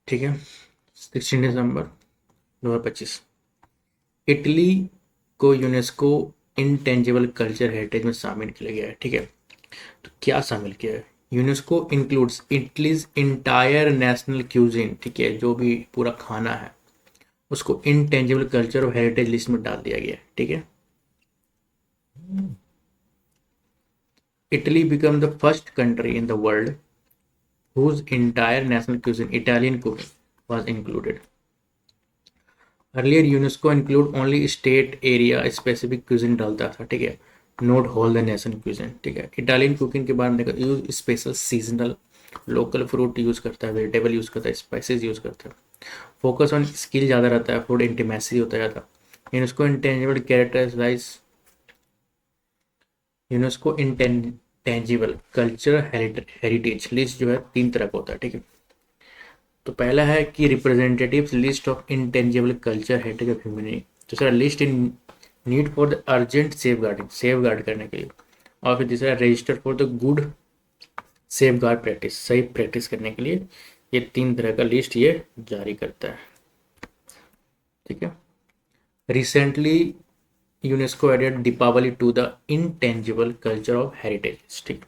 ठीक है। 16 दिसंबर 2025 इटली को यूनेस्को इंटेंजिबल कल्चर हेरिटेज में शामिल किया गया है। ठीक है, तो क्या शामिल किया है? UNESCO includes Italy's entire national cuisine. ठीक है, जो भी पूरा खाना है उसको इंटेंजिबल कल्चर और हेरिटेज लिस्ट में डाल दिया गया है। ठीक है। Italy became the first country in the world whose entire national cuisine, Italian cooking, was included. Earlier, UNESCO include only state area specific cuisine डालता था। ठीक है, not whole the nation cuisine। ठीक है, इटालियन कुकिंग के बारे में देखा, use special seasonal local fruit use करता है, वेजिटेबल यूज करता है, स्पाइसेस यूज करता है, फोकस ऑन स्किल ज़्यादा रहता है, फूड इंटीमेसी होता है ज़्यादा। UNESCO intangible characterize UNESCO intangible culture heritage list जो है 3 तरह का होता है। ठीक है, तो पहला है कि representative list of intangible culture heritage of humanity. दूसरा list in need for the urgent safeguard करने के लिए। और फिर तीसरा register for the good safeguard practice, सही प्रैक्टिस करने के लिए। ये 3 तरह का लिस्ट ये जारी करता है। ठीक है। Recently UNESCO added Deepavali to the intangible culture of heritage. ठीक।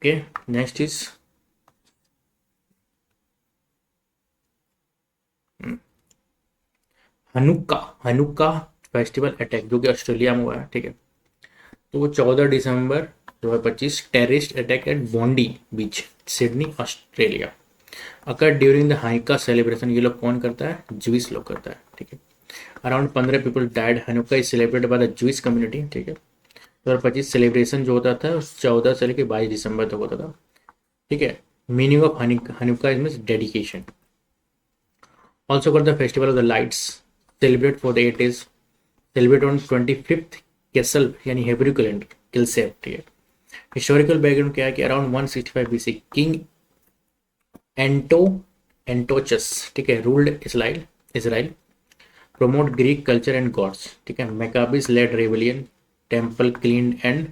Okay, next is Hanukkah. Hanukkah festival attack जो कि ऑस्ट्रेलिया में हुआ है। ठीक है, तो वो 14 December 2025 terrorist attack at Bondi beach, Sydney, Australia occur during the Hanukkah celebration. ये लोग कौन करता है? ज्विस लोग करता है। ठीक है, around 15 people died. Hanukkah is celebrated by the Jewish community. ठीक है, 2025 सेलिब्रेशन जो होता था 14 से लेकर 22 दिसंबर तक होता था। ठीक है, meaning of Hanukkah is means dedication. Also called the festival of the lights, celebrate for the 8 days, celebrate on 25th Kislev यानी हेब्रू कैलेंडर किलसेव। ठीक है, हिस्टोरिकल बैकग्राउंड क्या है कि अराउंड 165 BC किंग एंटो एंटोचस, ठीक है, ruled Israel Israel promote Greek culture and gods. ठीक है, Maccabees led rebellion, temple clean and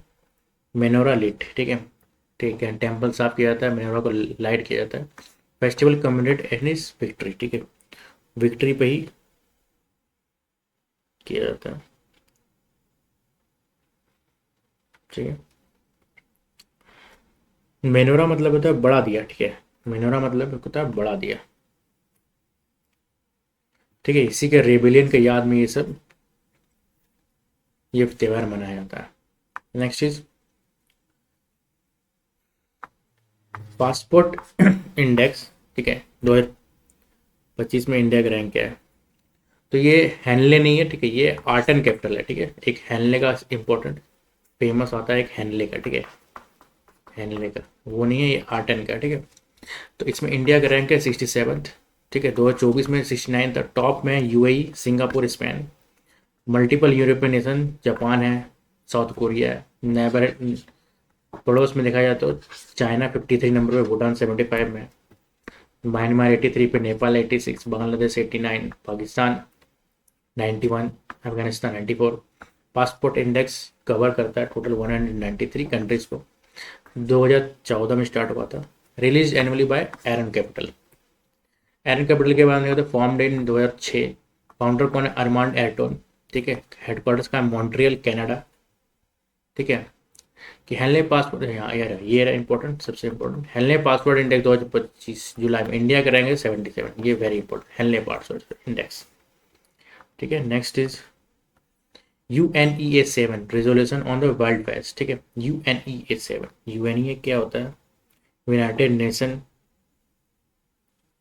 menorah lit. ठीक है, टेम्पल साफ किया जाता है, मेनोरा को लाइट किया जाता है। Festival commemorate and is victory. ठीक है, विक्ट्री पे ही किया जाता है। ठीक है, मेनोरा मतलब होता है बड़ा दिया। ठीक है, मेनोरा मतलब होता है बड़ा दिया। ठीक है, इसी के रेबेलियन के याद में ये त्यौहार मनाया जाता है। Next is passport index. ठीक है, 2025 में इंडिया का रैंक क्या है? तो ये हैनले नहीं है। ठीक है, ये आर्ट एंड कैपिटल है। ठीक है, एक हैनले का इंपॉर्टेंट फेमस आता है, एक हैनले का। ठीक है, हैनले का वो नहीं है, ये आर्ट एंड का। ठीक है, तो इसमें इंडिया का रैंक है 67th। ठीक है, 2024 में 69 था। टॉप में UAE, Singapore, Spain, multiple European nation, Japan है, साउथ कोरिया है। नेबर पड़ोस में देखा जाए तो चाइना 53 नंबर पे, भूटान 75 में, म्यांमार 83 पे, Nepal 86, Bangladesh 89, Pakistan 91, Afghanistan 94। Passport index cover करता है टोटल 193 कंट्रीज को। 2014 में स्टार्ट हुआ था। रिलीज एनुअली बाय एरन कैपिटल। एरन कैपिटल के बाद में फॉर्मड इन 2006। फाउंडर कौन है? अरमांड एर्टोन। ठीक है, हेडक्वार्टर्स का मॉन्ट्रियल, कनाडा। ठीक है, कि हेनले पासपोर्ट, यहाँ यार ये रहा इंपॉर्टेंट, सबसे इंपॉर्टेंट, हेनले पासपोर्ट इंडेक्स 2025 जुलाई में इंडिया का रैंक है 77। ये very important, Henley passport index. ठीक है, next is UNEA 7 resolution on the wild fires. ठीक है, UNEA 7, यूएनईए क्या होता है? यूनाइटेड नेशन,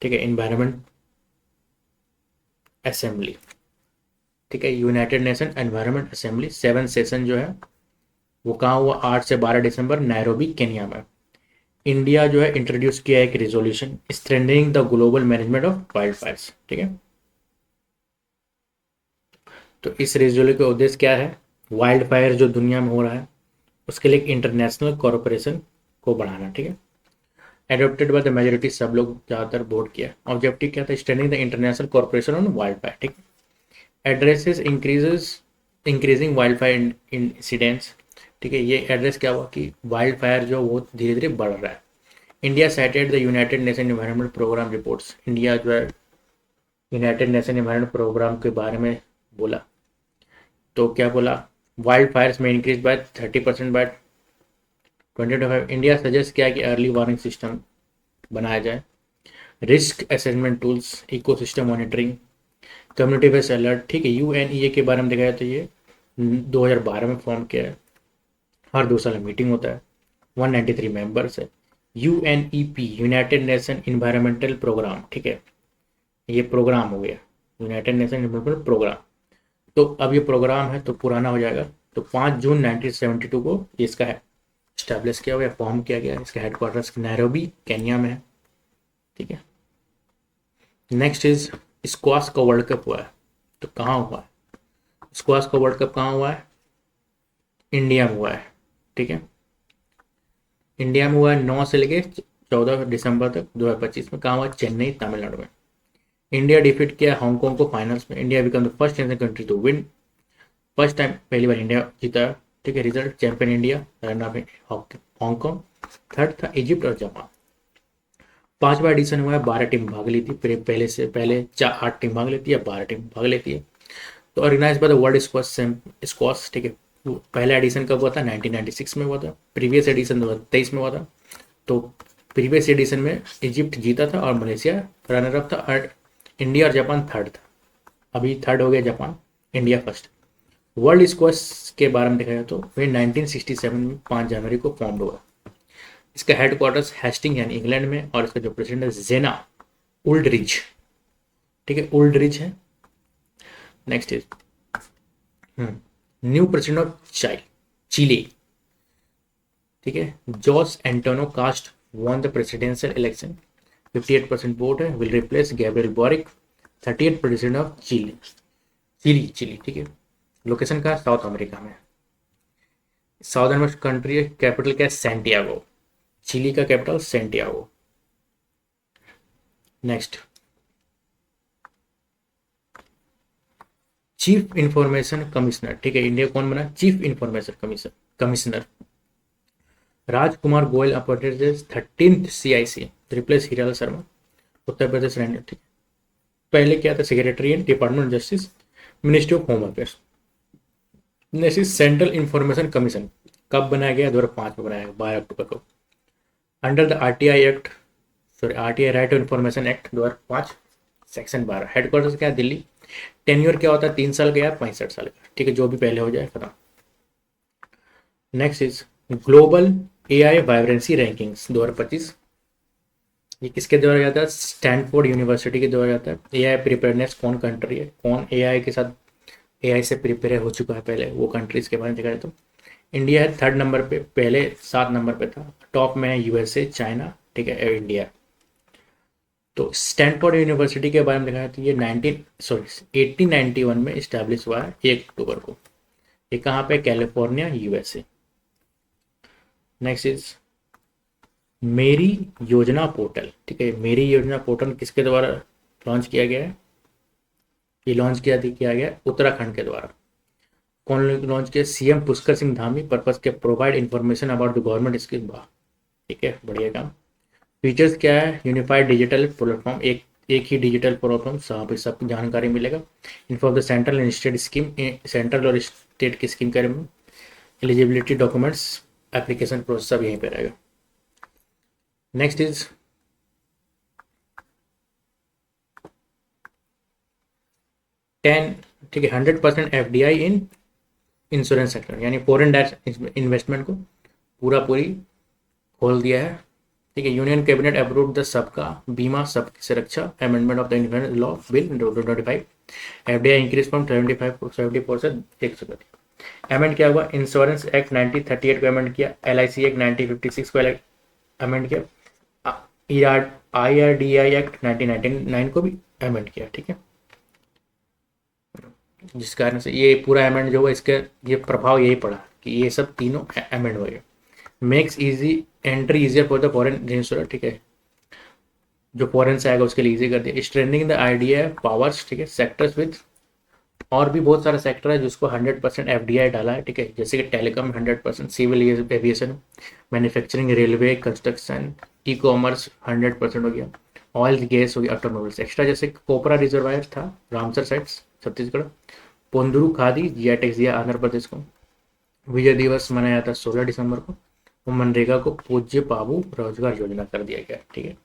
ठीक है, इन्वायरमेंट असेंबली। ठीक है, United Nation environment assembly 7 session जो है वो कहाँ हुआ? 8 से 12 दिसंबर नैरोबी, केन्या में। इंडिया जो है इंट्रोड्यूस किया है एक resolution, strengthening the global management of wild fires. ठीक है, तो इस रिजोल्यूशन का उद्देश्य क्या है? वाइल्ड फायर जो दुनिया में हो रहा है उसके लिए एक इंटरनेशनल कॉरपोरेशन को बढ़ाना। ठीक है, एडोप्टेड बाय द मेजोरिटी, सब लोग ज़्यादातर वोट किया। ऑब्जेक्टिव क्या था? Strengthening the international corporation on wild fire. ठीक, addresses increasing wild fire incidents. ठीक है, ये एड्रेस क्या हुआ कि वाइल्ड फायर जो वो धीरे धीरे बढ़ रहा है, India cited the United Nation Environment Programme reports. India जो है यूनाइटेड नेशन एनवायरनमेंट प्रोग्राम के बारे में बोला, तो क्या बोला, वाइल्ड फायर्स में increase by 30% by 2025। India suggest किया कि अर्ली वार्निंग सिस्टम बनाया जाए, risk assessment tools, ecosystem monitoring, community based alert. ठीक है, यूएनईए के बारे में देखा जाए तो ये 2012 में फॉर्म किया है, हर 2 साल मीटिंग होता है, 193 मेंबर्स है। UNEP United Nation Environmental Programme, ठीक है, ये प्रोग्राम हो गया यूनाइटेड नेशन इन्वायरमेंटल प्रोग्राम। तो अब ये प्रोग्राम है तो पुराना हो जाएगा, तो 5 जून 1972 को इसका है स्टैब्लिश किया हुआ, फॉर्म किया गया। इसका हेडक्वार्टर्स नैरोबी केन्या में है। ठीक है, नेक्स्ट इज स्क्वाश का वर्ल्ड कप हुआ है, तो कहाँ हुआ है स्क्वाश का वर्ल्ड कप? कहाँ हुआ है? इंडिया में हुआ है। ठीक है, इंडिया में हुआ है 9 से लेके 14 दिसंबर तक 2025 में। कहाँ हुआ? चेन्नई, तमिलनाडु में। इंडिया डिफीट किया हांगकांग को फाइनल्स में। India become the first Asian country to win, first time, पहली बार इंडिया जीता। ठीक है, result champion India, runner Hong Kong, third था इजिप्ट और जापान। 5वां एडिशन हुआ है, 12 टीम भाग ली थी, पहले से पहले 8 टीम भाग लेती है, 12 टीम भाग लेती है। तो organize by the World Squash. ठीक है, पहला एडिशन कब हुआ था? 1996 में हुआ था। प्रीवियस एडिशन 2023 में हुआ था। तो प्रीवियस एडिशन में इजिप्ट जीता था और मलेशिया रनर अप था, और इंडिया और जापान थर्ड था। अभी थर्ड हो गया Japan, India first. World squash के बारे में देखा जाए तो वे 1967 में 5 जनवरी को फॉर्म हुआ। इसका हेडक्वार्टर्स हेस्टिंग यानी इंग्लैंड में, और इसका जो प्रेसिडेंट है जेना उल्डरिज। ठीक है, उल्डरिज है। Next is new president of Chile. ठीक है, Jose Antonio Kast won the presidential election, 58% vote है, will replace Gabriel Boric, 38th president of Chile. ठीक है, लोकेशन का साउथ अमेरिका में, साउदर्न मोस्ट कंट्री है, कैपिटल क्या है? सैंटियागो। चिली का capital Santiago. Next, chief information commissioner. ठीक है, इंडिया कौन बना? Chief information commissioner Rajkumar Goyal appointed as 13th CIC, replace Hiralal Sharma, Uttar Pradesh रहने। ठीक, पहले क्या था? Secretary in department of justice, ministry of home affairs. Next central information commission कब बनाया गया? 2005 में बनाया गया, 12 अक्टूबर को, under the RTI right to information act 2005 section 12। Headquarters क्या है? दिल्ली। टेन्योर क्या होता है? 3 साल का या 65 साल का। ठीक है, जो भी पहले हो जाए खत्म। Next is global AI vibrancy rankings 2025। ये किसके द्वारा जाता है? स्टैनफोर्ड यूनिवर्सिटी के द्वारा जाता है। AI प्रिपेयरनेस कौन कंट्री है, कौन AI के साथ AI से प्रिपेयर हो चुका है पहले, वो कंट्रीज के बारे में देखा जाए तो इंडिया है 3rd नंबर पे, पहले 7 नंबर पे था। टॉप में है USA, चाइना, ठीक है, इंडिया। तो स्टैनफोर्ड यूनिवर्सिटी के बारे में देखा जाए तो ये 1891 में इस्टेब्लिश हुआ है 1 अक्टूबर को। ये कहाँ पे? California, USA। नेक्स्ट इज मेरी योजना पोर्टल। ठीक है, मेरी योजना पोर्टल किसके द्वारा लॉन्च किया गया है? ये लॉन्च किया गया उत्तराखंड के द्वारा। कौन लॉन्च किया? CM पुष्कर सिंह धामी। पर्पज के provide information about the government scheme. ठीक है, बढ़िया काम। फीचर्स क्या है? यूनिफाइड डिजिटल प्लेटफॉर्म, एक ही डिजिटल प्लेटफॉर्म, सब जानकारी मिलेगा। Inform the central and state scheme, central और स्टेट की स्कीम के बारे में। एलिजिबिलिटी डॉक्यूमेंट्स, एप्लीकेशन प्रोसेस सब यहीं पे रहेगा। नेक्स्ट इज ठीक है, 100% FDI इन इंश्योरेंस सेक्टर, यानी फॉरेन डायरेक्ट इन्वेस्टमेंट को पूरी खोल दिया है। ठीक है, यूनियन कैबिनेट अप्रूव द सबका बीमा सबकी सुरक्षा amendment of the Indian law bill 2025। FDI increase from 75 to 70% से 130। अमेंड क्या हुआ? इंश्योरेंस एक्ट 1938 को अमेंड किया, LIC एक्ट 1956 को अमेंड किया, IRDI एक्ट 1999 को भी अमेंड किया। ठीक है, जिस कारण से ये पूरा अमेंड जो हुआ, इसका ये प्रभाव यही पड़ा कि ये सब तीनों अमेंड हो गए। Makes easy entry easier for the foreign insurer. ठीक है, जो फॉरेन से आएगा उसके लिए इजी कर दिया। स्ट्रेंथनिंग द आइडिया पावर्स, ठीक है, सेक्टर्स विद और भी बहुत सारा सेक्टर है जिसको 100% एफडीआई डाला है, ठीक है, जैसे कि telecom 100%, civil aviation, manufacturing, railway, construction, e commerce 100% हो गया, ऑयल गैस हो गया, ऑटोमोबाइल्स एक्स्ट्रा, जैसे कोपरा रिजर्वायर था Ramsar sites Chhattisgarh, Ponduru khadi GI tax दिया आंध्र प्रदेश को, विजय दिवस मनाया था 16 दिसंबर को, और मनरेगा को पूज्य बाबू रोजगार योजना कर दिया गया, ठीक है।